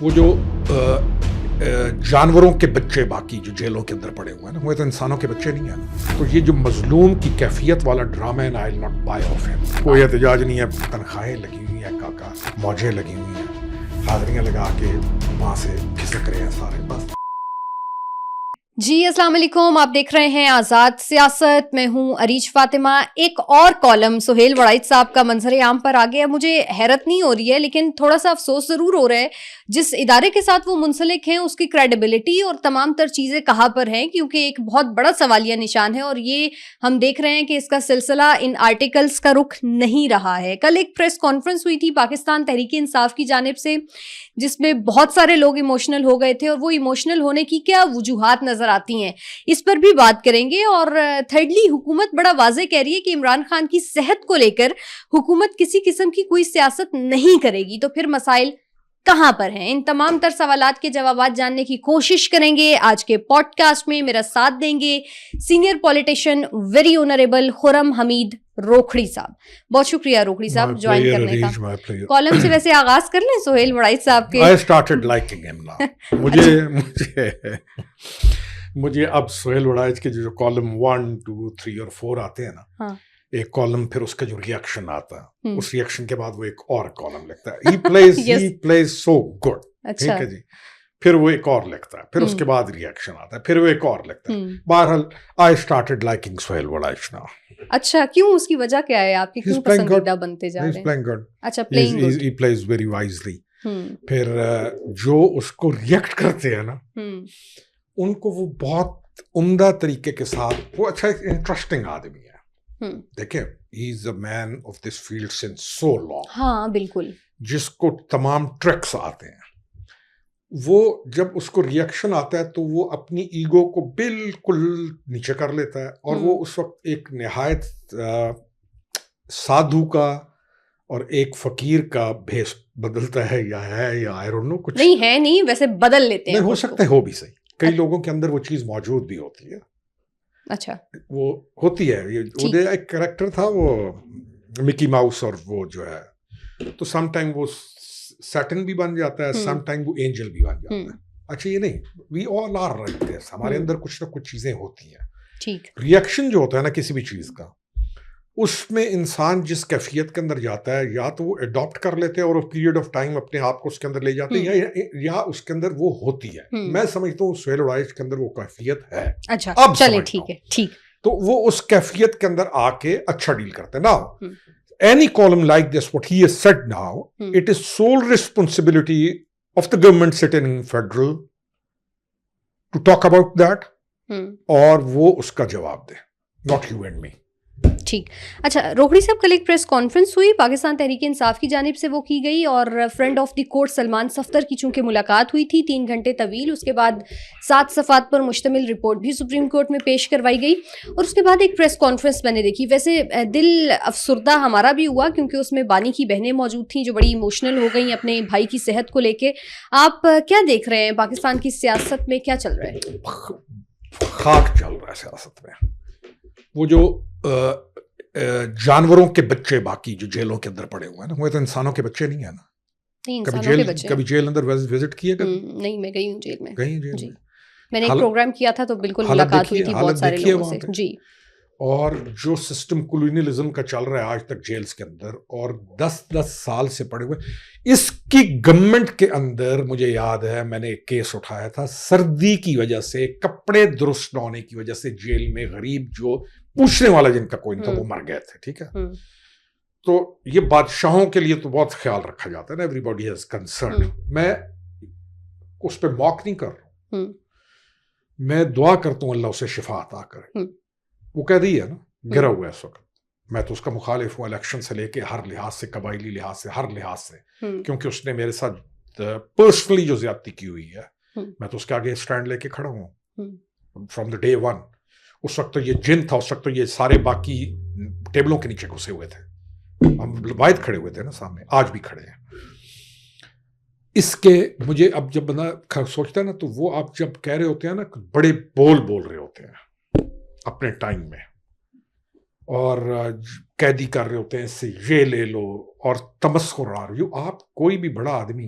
وہ جو جانوروں کے بچے باقی جو جیلوں کے اندر پڑے ہوئے ہیں نا، وہ تو انسانوں کے بچے نہیں ہیں. تو یہ جو مظلوم کی کیفیت والا ڈرامہ ہے نا، آئی ول ناٹ بائی آف ہم. کوئی احتجاج نہیں ہے، تنخواہیں لگی ہوئی ہیں، کاکا موجیں لگی ہوئی ہیں، حاضریاں لگا کے وہاں سے کھسک رہے ہیں سارے. بس جی السلام علیکم، آپ دیکھ رہے ہیں آزاد سیاست. میں ہوں عریج فاطمہ. ایک اور کالم سہیل وڑائچ صاحب کا منظر عام پر آ گیا. مجھے حیرت نہیں ہو رہی ہے لیکن تھوڑا سا افسوس ضرور ہو رہا ہے. جس ادارے کے ساتھ وہ منسلک ہیں اس کی کریڈیبلٹی اور تمام تر چیزیں کہاں پر ہیں، کیونکہ ایک بہت بڑا سوالیہ نشان ہے اور یہ ہم دیکھ رہے ہیں کہ اس کا سلسلہ ان آرٹیکلز کا رخ نہیں رہا ہے. کل ایک پریس کانفرنس ہوئی تھی پاکستان تحریک انصاف کی جانب سے، جس میں بہت سارے لوگ ایموشنل ہو گئے تھے اور وہ ایموشنل ہونے کی کیا وجوہات نظر آتی ہیں اس پر بھی بات کریں گے. اور تھرڈلی، حکومت بڑا واضح کہہ رہی ہے کہ عمران خان کی صحت کو لے کر حکومت کسی قسم کی کوئی سیاست نہیں کرے گی. تو پھر مسائل کہاں پر ہیں؟ ان تمام تر سوالات کے جوابات جاننے کی کوشش کریں گے آج کے پوڈ کاسٹ میں. میرا ساتھ دیں گے سینئر پولیٹیشین ویری آنریبل خرم حمید روکھڑی صاحب. بہت شکریہ روکھڑی صاحب جوائن کرنے کا. کالم سے ویسے آغاز کر لیں سہیل وڑائچ صاحب کے. I started liking him now. مجھے اب سہیل وڑائچ کے جو کالم 1, 2, 3 اور 4 آتے ہیں نا، ایک کالم پھر اس کا جو ریئیکشن آتا ہے، اس ریئیکشن کے بعد وہ ایک اور کالم لکھتا ہے. He plays so good. ٹھیک ہے جی. پھر وہ ایک اور لکھتا ہے، پھر اس کے بعد ریئیکشن آتا ہے، پھر وہ ایک اور لکھتا ہے. بہرحال I started liking Sohail Warraich now. اچھا، کیوں؟ اس کی وجہ کیا ہے آپ کی؟ کیوں پسندیدہ بنتے جا رہے ہیں؟ He's playing good. اچھا، playing good. He plays very wisely. پھر جو اس کو ریئیکٹ کرتے ہیں نا، ان کو وہ بہت عمدہ طریقے کے ساتھ، وہ اچھا ایک انٹرسٹنگ آدمی ہے. دیکھیں، he is a man of this field since so long. ہاں بالکل. جس کو تمام ٹرکس آتے ہیں. وہ جب اس کو ریئیکشن آتا ہے تو وہ اپنی ایگو کو بالکل نیچے کر لیتا ہے، اور وہ اس وقت ایک نہایت سادھو کا اور ایک فقیر کا بھیس بدلتا ہے، یا آئی ڈونٹ نو، کچھ نہیں ہے، نہیں ویسے بدل لیتے ہیں. نہیں، ہو سکتا ہے ہو بھی صحیح. کئی لوگوں کے اندر وہ چیز موجود بھی ہوتی ہے. اچھا، وہ ہوتی ہے. یہ ایک کریکٹر تھا وہ مکی ماؤس، اور وہ جو ہے تو سم ٹائم وہ سیٹن بھی بن جاتا ہے، سم ٹائم وہ اینجل بھی بن جاتا ہے. اچھا، یہ نہیں، وی آل آر لائک دس. ہمارے اندر کچھ نہ کچھ چیزیں ہوتی ہیں. ٹھیک. ریئیکشن جو ہوتا ہے نا کسی بھی چیز کا، اس میں انسان جس کیفیت کے اندر جاتا ہے، یا تو وہ اڈاپٹ کر لیتے ہیں اور پیریڈ آف ٹائم اپنے آپ کو اس کے اندر لے جاتے ہیں، یا اس کے اندر وہ ہوتی ہے. میں سمجھتا ہوں سہیل وڑائچ کے اندر وہ کیفیت ہے. اچھا، اب چلے ٹھیک ہے. ٹھیک. تو وہ اس کیفیت کے اندر آ کے اچھا ڈیل کرتے ہیں. Now any column like this, what he has said now, it is sole responsibility of the government sitting in federal to talk about that, اور وہ اس کا جواب دے, not you and me. ٹھیک. اچھا روکھڑی صاحب، کل ایک پریس کانفرنس ہوئی پاکستان تحریک انصاف کی جانب سے، وہ کی گئی، اور friend of the court Salman Safdar کی چونکہ ملاقات ہوئی تھی 3 گھنٹے طویل. اس کے بعد 7 صفحات پر مشتمل رپورٹ بھی سپریم کورٹ میں پیش کروائی گئی، اور اس کے بعد ایک پریس کانفرنس میں نے دیکھی. ویسے دل افسردہ ہمارا بھی ہوا کیونکہ اس میں بانی کی بہنیں موجود تھیں جو بڑی ایموشنل ہو گئیں اپنے بھائی کی صحت کو لے کے. آپ کیا دیکھ رہے ہیں پاکستان کی سیاست میں کیا چل رہا ہے؟ خاک چل رہا ہے سیاست میں. وہ جو جانوروں کے بچے باقی جو جیلوں کے اندر پڑے ہوئے ہیں نا، وہ تو انسانوں کے بچے نہیں ہیں نا. کبھی جیل اندر وزٹ کیے گا؟ نہیں، میں گئی ہوں جیل میں. گئی جیل میں؟ میں نے ایک پروگرام کیا تھا تو بالکل ملاقات ہوئی تھی بہت سارے لوگوں سے. جی. اور جو سسٹم کولونیلزم کا چل رہا ہے آج تک جیلز کے اندر، اور 10 سال سے پڑے ہوئے، اس کی گورنمنٹ کے اندر مجھے یاد ہے میں نے ایک کیس اٹھایا تھا، سردی کی وجہ سے، کپڑے درست نہ ہونے کی وجہ سے جیل میں غریب جو پوچھنے والا جن کا کوئی نہیں تھا وہ مر گئے تھے. ٹھیک ہے. تو یہ بادشاہوں کے لیے تو بہت خیال رکھا جاتا ہے نا، ایوری باڈی ہیز کنسرن. میں اس پہ موک نہیں کر رہا ہوں، میں دعا کرتا ہوں اللہ اسے شفا عطا کرے. وہ قیدی ہے نا، گرا ہوا ہے اس وقت. میں تو اس کا مخالف ہوں الیکشن سے لے کے ہر لحاظ سے، قبائلی لحاظ سے، ہر لحاظ سے، کیونکہ اس نے میرے ساتھ پرسنلی جو زیادتی کی ہوئی ہے، میں تو اس کے آگے اسٹینڈ لے کے کھڑا ہوں فرام دا ڈے 1. اس وقت تو یہ جن تھا، اس وقت تو یہ سارے باقی ٹیبلوں کے نیچے گھسے ہوئے تھے، ہم واحد کھڑے ہوئے تھے نا سامنے، آج بھی کھڑے ہیں. اس کے مجھے اب جب بندہ سوچتا ہے نا، تو وہ آپ جب کہہ رہے ہوتے ہیں نا، بڑے بول رہے ہوتے ہیں اپنے ٹائم میں، اور قیدی کر رہے ہوتے ہیں، اس سے یہ لے لو، اور تمسخر آ رہی ہو. آپ کوئی بھی بڑا آدمی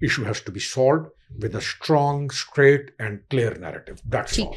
issue has to be solved with a strong, straight and clear narrative. That's all.